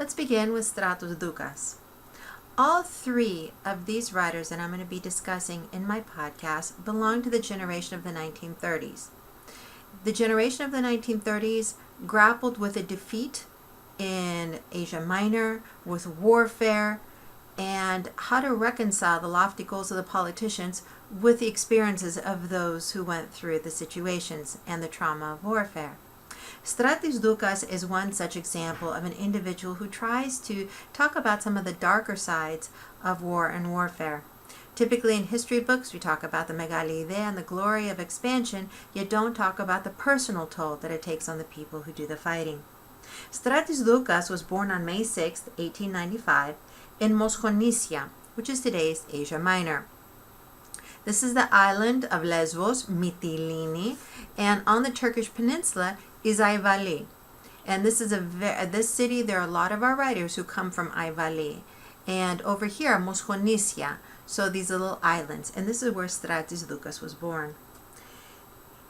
Let's begin with Stratos Doukas. All three of these writers that I'm going to be discussing in my podcast belong to the generation of the 1930s. The generation of the 1930s grappled with a defeat in Asia Minor, with warfare, and how to reconcile the lofty goals of the politicians with the experiences of those who went through the situations and the trauma of warfare. Stratis Doukas is one such example of an individual who tries to talk about some of the darker sides of war and warfare. Typically in history books, we talk about the megalide and the glory of expansion, yet don't talk about the personal toll that it takes on the people who do the fighting. Stratis Doukas was born on May 6, 1895, in Moskonisia, which is today's Asia Minor. This is the island of Lesbos, Mytilene, and on the Turkish peninsula is Ayvali. And this city, there are a lot of our writers who come from Ayvali. And over here, Moskonisia, so these little islands. And this is where Stratis Doukas was born.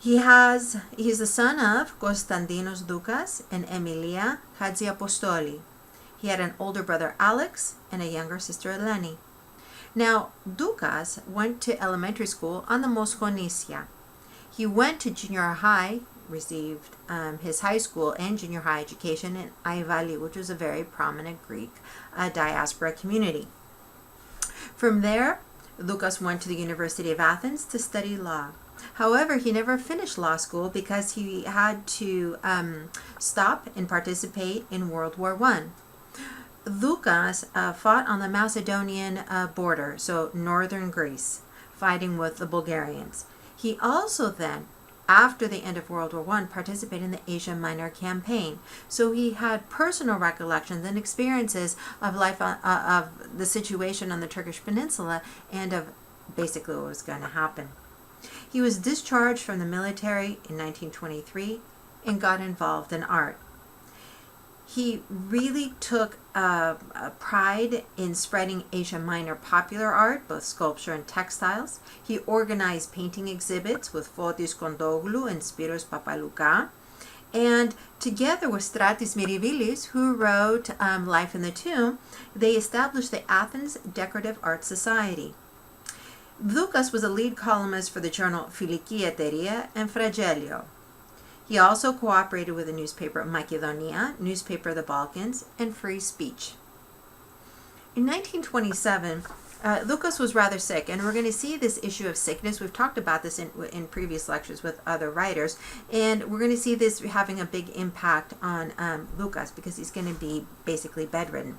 He's the son of Konstantinos Doukas and Emilia Hadjiapostoli. He had an older brother, Alex, and a younger sister, Eleni. Now, Doukas went to elementary school on the Moskonisia. He went to junior high, received his high school and junior high education in Ayvali, which was a very prominent Greek diaspora community. From there, Doukas went to the University of Athens to study law. However, he never finished law school because he had to stop and participate in World War I. Doukas fought on the Macedonian border, so northern Greece, fighting with the Bulgarians. He also then, after the end of World War I, participated in the Asia Minor campaign. So he had personal recollections and experiences of life of the situation on the Turkish peninsula and of basically what was going to happen. He was discharged from the military in 1923 and got involved in art. He really took a pride in spreading Asia Minor popular art, both sculpture and textiles. He organized painting exhibits with Fotis Kondoglou and Spiros Papalouka. And together with Stratis Mirivilis, who wrote Life in the Tomb, they established the Athens Decorative Art Society. Doukas was a lead columnist for the journal Filiki Eteria and Fragelio. He also cooperated with the newspaper Macedonia, newspaper of the Balkans, and Free Speech. In 1927, Doukas was rather sick, and we're going to see this issue of sickness. We've talked about this in previous lectures with other writers, and we're going to see this having a big impact on Doukas because he's going to be basically bedridden.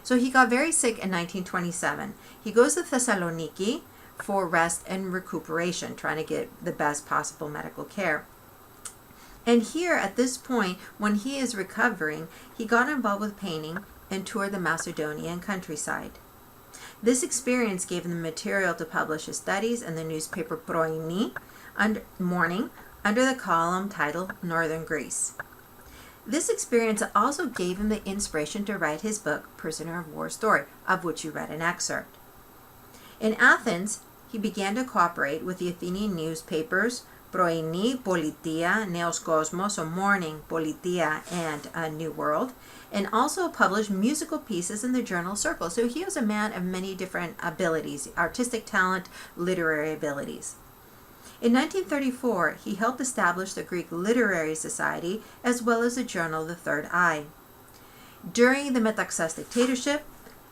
So he got very sick in 1927. He goes to Thessaloniki for rest and recuperation, trying to get the best possible medical care. And here, at this point, when he is recovering, he got involved with painting and toured the Macedonian countryside. This experience gave him the material to publish his studies in the newspaper Proini, Morning, under the column titled Northern Greece. This experience also gave him the inspiration to write his book, Prisoner of War Story, of which you read an excerpt. In Athens, he began to cooperate with the Athenian newspapers Proini, Politia, Neos Cosmos, or Morning, Politia, and New World, and also published musical pieces in the journal Circle. So he was a man of many different abilities, artistic talent, literary abilities. In 1934, he helped establish the Greek Literary Society as well as the journal The Third Eye. During the Metaxas dictatorship,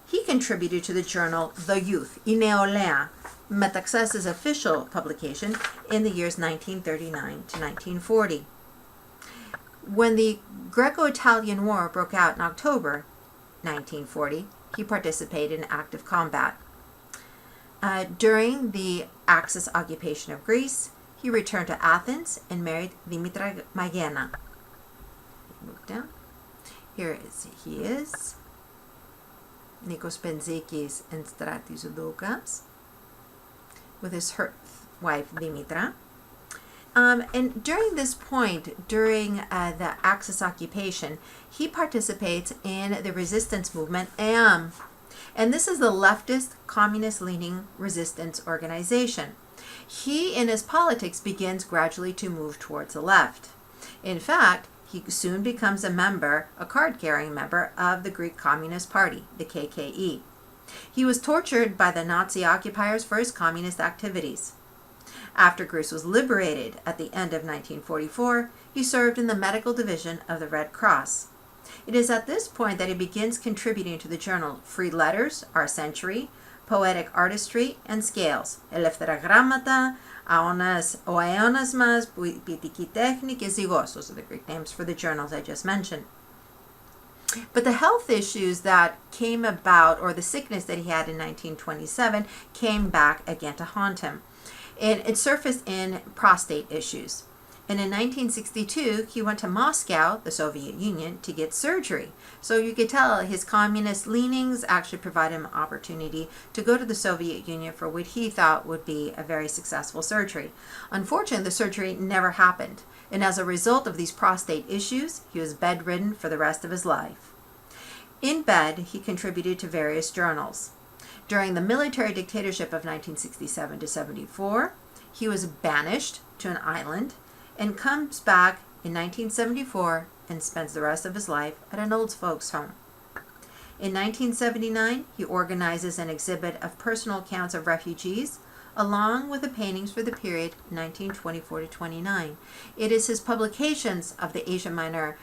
he contributed to the journal The Youth, I Neolea, Metaxas's official publication in the years 1939 to 1940. When the Greco-Italian War broke out in October 1940, he participated in active combat. During the Axis occupation of Greece, he returned to Athens and married Dimitra Magena. Move down. Here he is. Nikos Penzikis and Stratis Doukas, with his wife Dimitra. And during this point, during the Axis occupation, he participates in the resistance movement AM. And this is the leftist, communist-leaning resistance organization. He, in his politics, begins gradually to move towards the left. In fact, He soon becomes a card-carrying member of the Greek Communist Party, the KKE. He was tortured by the Nazi occupiers for his communist activities. After Greece was liberated at the end of 1944, he served in the medical division of the Red Cross. It is at this point that he begins contributing to the journal Free Letters, Our Century, Poetic Artistry, and Scales, Ελεύθερα Γράμματα, O Aeonas Mas, Poetiki Technik, and Zygos. Those are the Greek names for the journals I just mentioned. But the health issues that came about, or the sickness that he had in 1927, came back again to haunt him. And it surfaced in prostate issues. And in 1962, he went to Moscow, the Soviet Union, to get surgery. So you could tell his communist leanings actually provided him an opportunity to go to the Soviet Union for what he thought would be a very successful surgery. Unfortunately, the surgery never happened. And as a result of these prostate issues, he was bedridden for the rest of his life. In bed, he contributed to various journals. During the military dictatorship of 1967 to 74, he was banished to an island and comes back in 1974 and spends the rest of his life at an old folks' home. In 1979, he organizes an exhibit of personal accounts of refugees, along with the paintings for the period 1924 to 29. It is his publications of the Asia Minor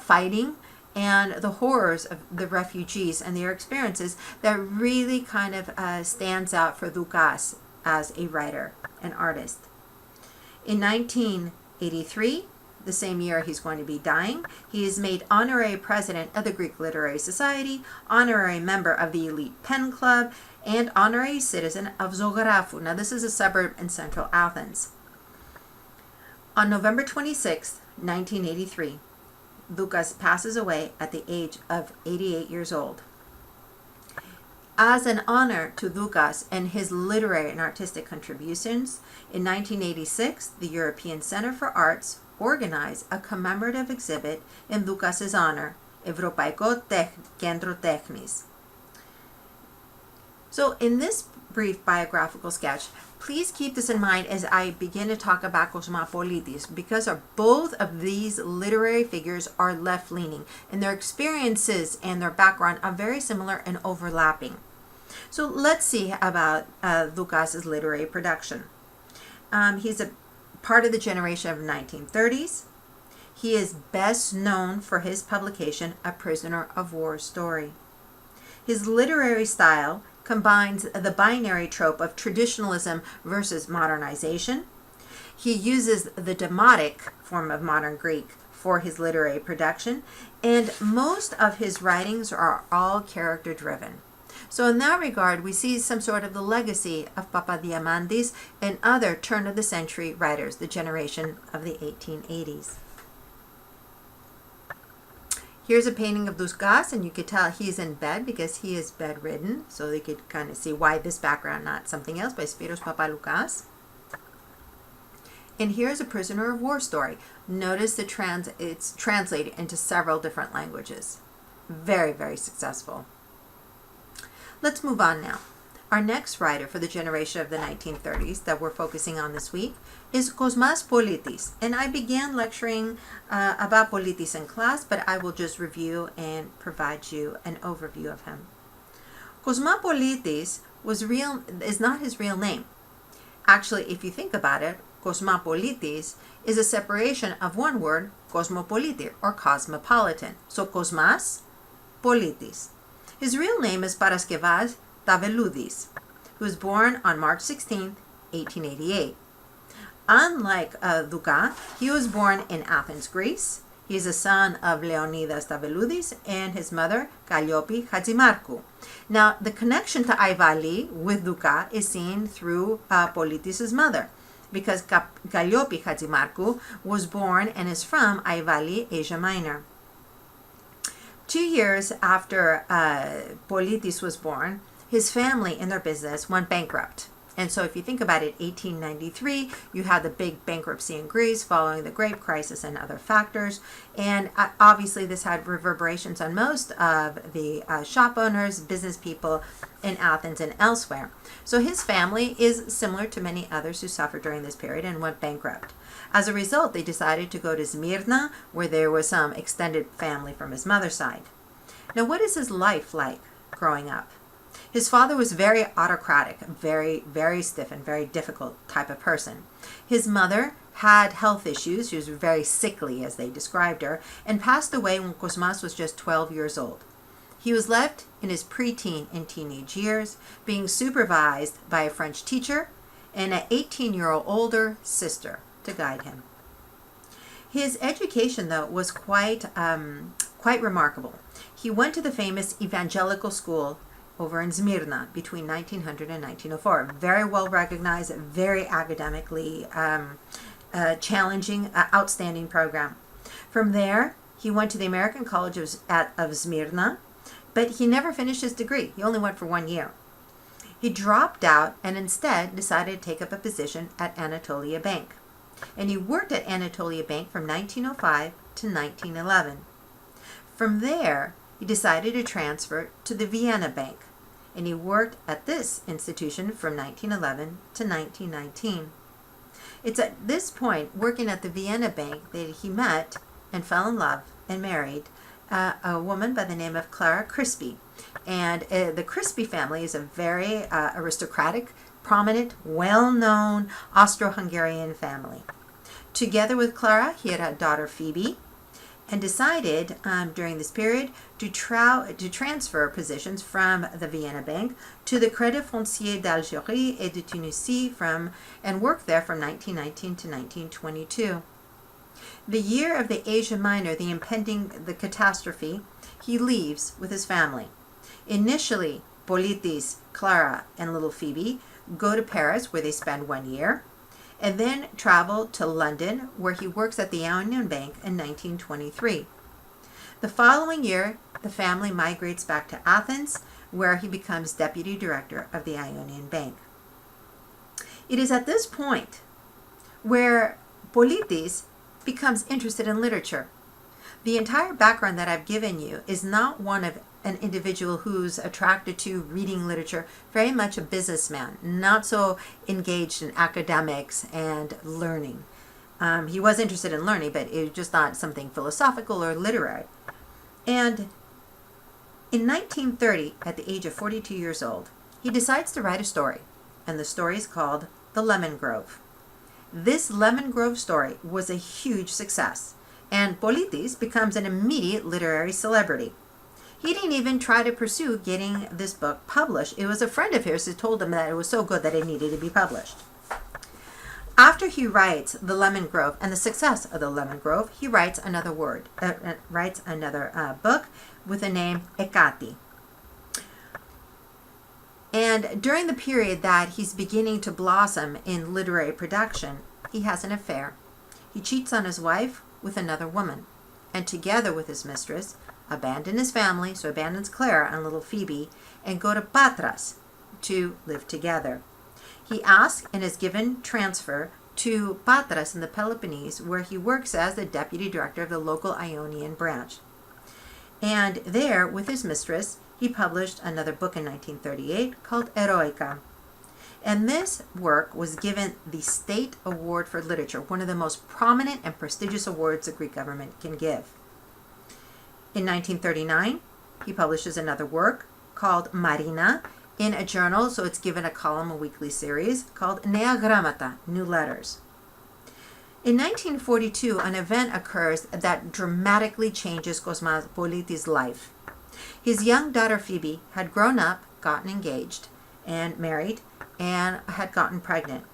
fighting and the horrors of the refugees and their experiences that really kind of stands out for Doukas as a writer and artist. In 1983, the same year he's going to be dying, he is made honorary president of the Greek Literary Society, honorary member of the Elite Pen Club, and honorary citizen of Zographou. Now this is a suburb in central Athens. On November 26, 1983, Doukas passes away at the age of 88 years old. As an honor to Doukas and his literary and artistic contributions, in 1986, the European Center for Arts organized a commemorative exhibit in Doukas' honor, Ευρωπαϊκό Κέντρο Τέχνης. So in this brief biographical sketch, please keep this in mind as I begin to talk about Politis, because both of these literary figures are left-leaning, and their experiences and their background are very similar and overlapping. So let's see about Doukas' literary production. He's a part of the generation of 1930s. He is best known for his publication, A Prisoner of War Story. His literary style combines the binary trope of traditionalism versus modernization. He uses the demotic form of modern Greek for his literary production, and most of his writings are all character-driven. So in that regard, we see some sort of the legacy of Papadiamandis and other turn-of-the-century writers, the generation of the 1880s. Here's a painting of Doukas, and you could tell he's in bed because he is bedridden. So you could kind of see why this background, not something else, by Spiros Papaloukas. And here's A Prisoner of War Story. Notice it's translated into several different languages. Very, very successful. Let's move on now. Our next writer for the generation of the 1930s that we're focusing on this week is Cosmas Politis. And I began lecturing about Politis in class, but I will just review and provide you an overview of him. Cosmas Politis is not his real name. Actually, if you think about it, Cosmas Politis is a separation of one word, cosmopolite, or cosmopolitan. So Cosmas Politis. His real name is Paraskevas Taveloudis, who was born on March 16, 1888. Unlike Doukas, he was born in Athens, Greece. He is a son of Leonidas Taveloudis and his mother, Kalliopi Hatzimarkou. Now, the connection to Aivali with Doukas is seen through Politis' mother, because Kalliopi Hatzimarkou was born and is from Aivali, Asia Minor. 2 years after Politis was born, his family and their business went bankrupt. And so if you think about it, 1893, you had the big bankruptcy in Greece following the grape crisis and other factors. And obviously this had reverberations on most of the shop owners, business people in Athens and elsewhere. So his family is similar to many others who suffered during this period and went bankrupt. As a result, they decided to go to Smyrna, where there was some extended family from his mother's side. Now, what is his life like growing up? His father was very autocratic, very, very stiff and very difficult type of person. His mother had health issues. She was very sickly, as they described her, and passed away when Cosmas was just 12 years old. He was left in his preteen and teenage years, being supervised by a French teacher and an 18-year-old older sister to guide him. His education, though, was quite remarkable. He went to the famous evangelical school over in Smyrna between 1900 and 1904. Very well recognized, very academically challenging, outstanding program. From there, he went to the American College of Smyrna, but he never finished his degree. He only went for 1 year. He dropped out and instead decided to take up a position at Anatolia Bank. And he worked at Anatolia Bank from 1905 to 1911. From there, he decided to transfer to the Vienna Bank, and he worked at this institution from 1911 to 1919. It's at this point, working at the Vienna Bank, that he met and fell in love and married a woman by the name of Clara Crispy. And the Crispy family is a very aristocratic, prominent, well-known Austro-Hungarian family. Together with Clara, he had a daughter, Phoebe, and decided during this period to transfer positions from the Vienna Bank to the Crédit Foncier d'Algérie et de Tunisie and worked there from 1919 to 1922. The year of the Asia Minor, the catastrophe, he leaves with his family. Initially, Politis, Clara, and little Phoebe go to Paris, where they spend 1 year, and then travel to London, where he works at the Ionian Bank in 1923. The following year, the family migrates back to Athens, where he becomes deputy director of the Ionian Bank. It is at this point where Politis becomes interested in literature. The entire background that I've given you is not one of an individual who's attracted to reading literature, very much a businessman, not so engaged in academics and learning. He was interested in learning, but it was just not something philosophical or literary. And in 1930, at the age of 42 years old, he decides to write a story, and the story is called The Lemon Grove. This Lemon Grove story was a huge success, and Politis becomes an immediate literary celebrity. He didn't even try to pursue getting this book published. It was a friend of his who told him that it was so good that it needed to be published. After he writes The Lemon Grove and the success of The Lemon Grove, he writes another book with the name Ekati. And during the period that he's beginning to blossom in literary production, he has an affair. He cheats on his wife with another woman, and together with his mistress, abandons his family, so abandons Clara and little Phoebe, and go to Patras to live together. He asks and is given transfer to Patras in the Peloponnese, where he works as the deputy director of the local Ionian branch. And there, with his mistress, he published another book in 1938 called Eroica. And this work was given the State Award for Literature, one of the most prominent and prestigious awards the Greek government can give. In 1939, he publishes another work called Marina in a journal, so it's given a column, a weekly series, called Nea Grammata, New Letters. In 1942, an event occurs that dramatically changes Cosmas Politis' life. His young daughter Phoebe had grown up, gotten engaged, and married, and had gotten pregnant.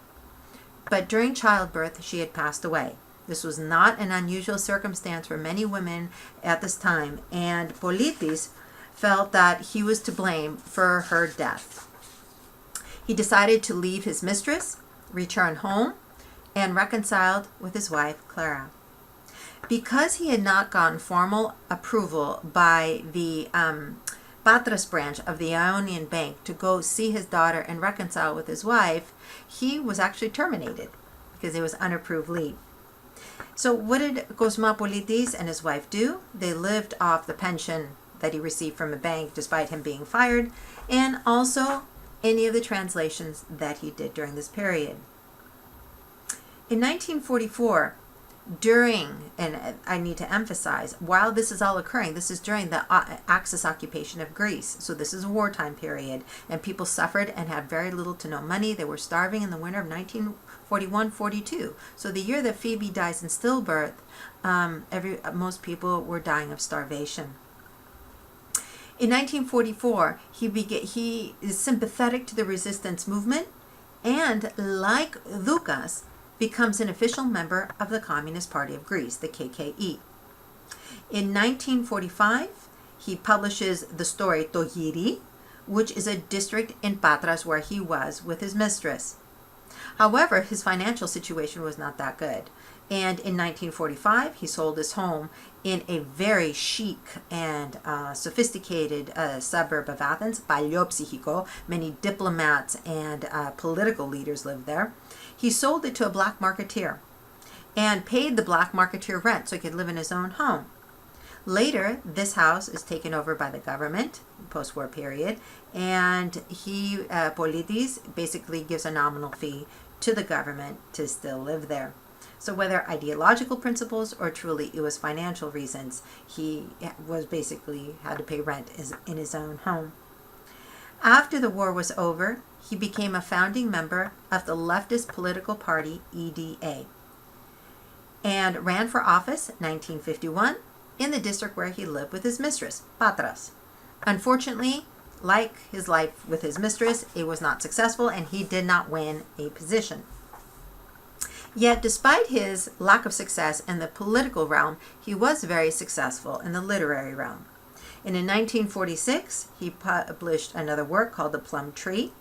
But during childbirth, she had passed away. This was not an unusual circumstance for many women at this time, and Politis felt that he was to blame for her death. He decided to leave his mistress, return home, and reconciled with his wife, Clara. Because he had not gotten formal approval by the Patras branch of the Ionian Bank to go see his daughter and reconcile with his wife, he was actually terminated because it was unapproved leave. So what did Cosmas Politis and his wife do? They lived off the pension that he received from a bank despite him being fired, and also any of the translations that he did during this period. In 1944, and I need to emphasize, while this is all occurring, this is during the Axis occupation of Greece. So this is a wartime period, and people suffered and had very little to no money. They were starving in the winter of 1941-42. So the year that Phoebe dies in stillbirth, most people were dying of starvation. In 1944, he is sympathetic to the resistance movement, and like Doukas, becomes an official member of the Communist Party of Greece, the KKE. In 1945, he publishes the story Togiri, which is a district in Patras where he was with his mistress. However, his financial situation was not that good. And in 1945, he sold his home in a very chic and sophisticated suburb of Athens, Paliopsychiko. Many diplomats and political leaders lived there. He sold it to a black marketeer and paid the black marketeer rent so he could live in his own home. Later, this house is taken over by the government, post-war period, and Politis, basically gives a nominal fee to the government to still live there. So whether ideological principles or truly it was financial reasons, he was basically had to pay rent in his own home. After the war was over, he became a founding member of the leftist political party EDA and ran for office in 1951 in the district where he lived with his mistress, Patras. Unfortunately, like his life with his mistress, it was not successful and he did not win a position. Yet, despite his lack of success in the political realm, he was very successful in the literary realm. And in 1946, he published another work called The Plum Tree.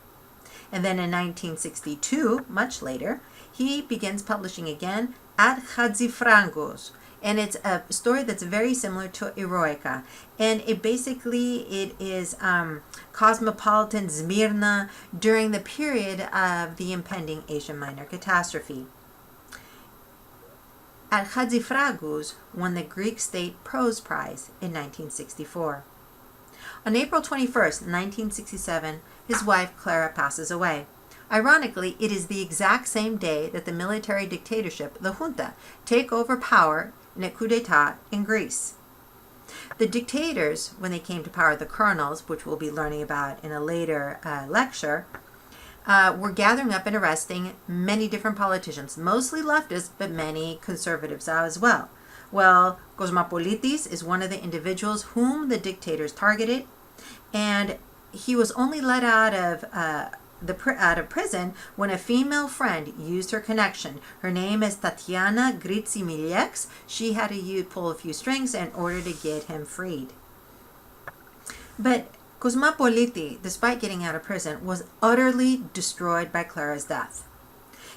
And then in 1962, much later, he begins publishing again Ad Hadzifrangos. And it's a story that's very similar to Eroica. And it is cosmopolitan Smyrna during the period of the impending Asia Minor catastrophe. Ad Hadzifragos won the Greek State Prose Prize in 1964. On April 21st, 1967, his wife Clara passes away. Ironically, it is the exact same day that the military dictatorship, the junta, take over power in a coup d'etat in Greece. The dictators, when they came to power, the colonels, which we'll be learning about in a later lecture, were gathering up and arresting many different politicians, mostly leftists, but many conservatives as well. Well, Cosmas Politis is one of the individuals whom the dictators targeted, and he was only let out of prison when a female friend used her connection. Her name is Tatiana Gritzi-Miliex. She had to pull a few strings in order to get him freed. But Cosmas Politis, despite getting out of prison, was utterly destroyed by Clara's death.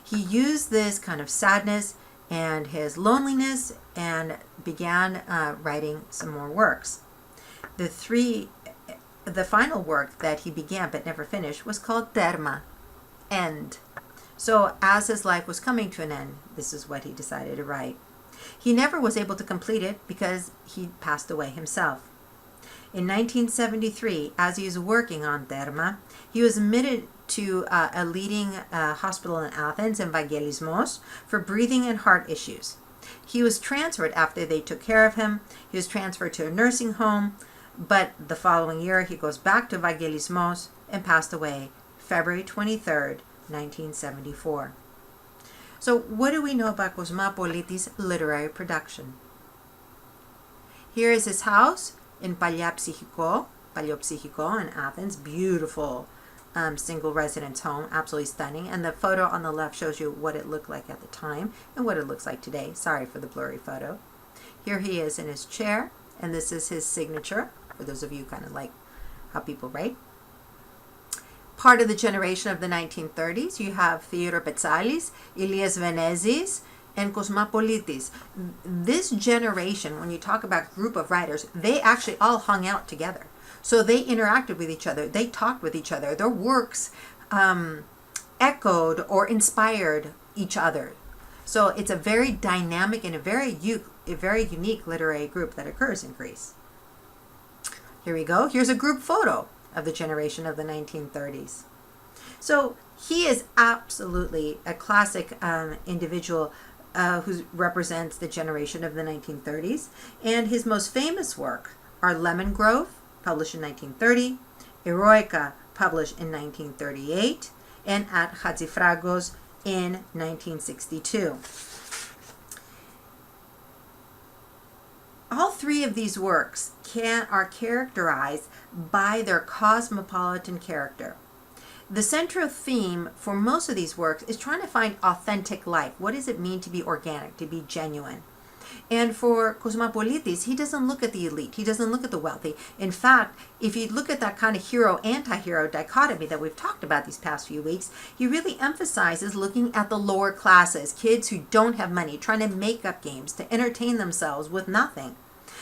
He used this kind of sadness and his loneliness and began writing some more works. The final work that he began but never finished was called Terma, End. So as his life was coming to an end, this is what he decided to write. He never was able to complete it because he passed away himself. In 1973, as he was working on Terma, he was admitted to a leading hospital in Athens, Evangelismos, for breathing and heart issues. He was transferred after they took care of him. He was transferred to a nursing home, but the following year he goes back to Evangelismos and passed away February 23rd, 1974. So what do we know about Cosmas Politis' literary production? Here is his house in Paliopsychiko in Athens. Beautiful single residence home, absolutely stunning. And the photo on the left shows you what it looked like at the time and what it looks like today. Sorry for the blurry photo. Here he is in his chair, and this is his signature, for those of you kind of like how people write. Part of the generation of the 1930s, you have Theodore Petsalis, Ilias Venezis, and Cosmopolitis. This generation, when you talk about group of writers, they actually all hung out together. So they interacted with each other. They talked with each other. Their works echoed or inspired each other. So it's a very dynamic and a very unique literary group that occurs in Greece. Here we go. Here's a group photo of the generation of the 1930s. So he is absolutely a classic individual who represents the generation of the 1930s. And his most famous work are Lemon Grove, published in 1930, Eroica, published in 1938, and At Hatziphragoz in 1962. All three of these works are characterized by their cosmopolitan character. The central theme for most of these works is trying to find authentic life. What does it mean to be organic, to be genuine? And for Cosmopolitis, he doesn't look at the elite. He doesn't look at the wealthy. In fact, if you look at that kind of hero-anti-hero dichotomy that we've talked about these past few weeks, he really emphasizes looking at the lower classes, kids who don't have money, trying to make up games to entertain themselves with nothing.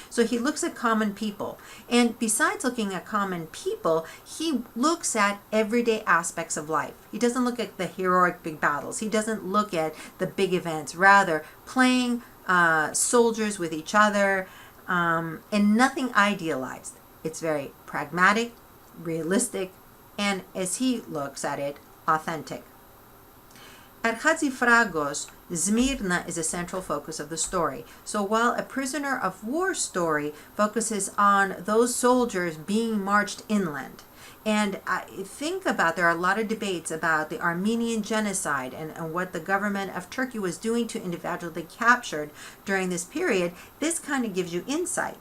So he looks at common people. And besides looking at common people, he looks at everyday aspects of life. He doesn't look at the heroic big battles. He doesn't look at the big events. Rather, playing soldiers with each other, and nothing idealized. It's very pragmatic, realistic, and as he looks at it, authentic. At Hatziphragoz, Smyrna is a central focus of the story. So while a prisoner of war story focuses on those soldiers being marched inland, and I think about, there are a lot of debates about the Armenian genocide and what the government of Turkey was doing to individuals they captured during this period, this kind of gives you insight.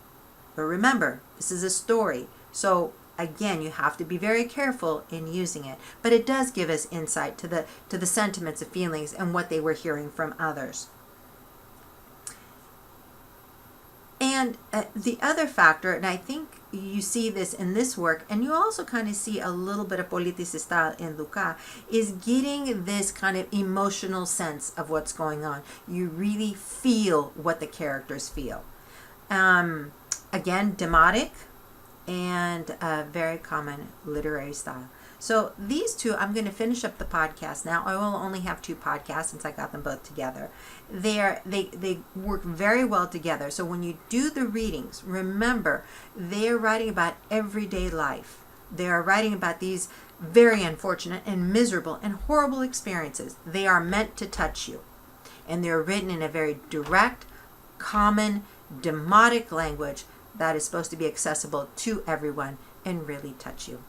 But remember, this is a story. So again, you have to be very careful in using it. But it does give us insight to the sentiments and feelings and what they were hearing from others. And the other factor, and I think you see this in this work, and you also kind of see a little bit of Politis style in Doukas, is getting this kind of emotional sense of what's going on. You really feel what the characters feel. Again, demotic and a very common literary style. So these two, I'm going to finish up the podcast now. I will only have 2 podcasts since I got them both together. They work very well together. So when you do the readings, remember, they're writing about everyday life. They are writing about these very unfortunate and miserable and horrible experiences. They are meant to touch you. And they're written in a very direct, common, demotic language that is supposed to be accessible to everyone and really touch you.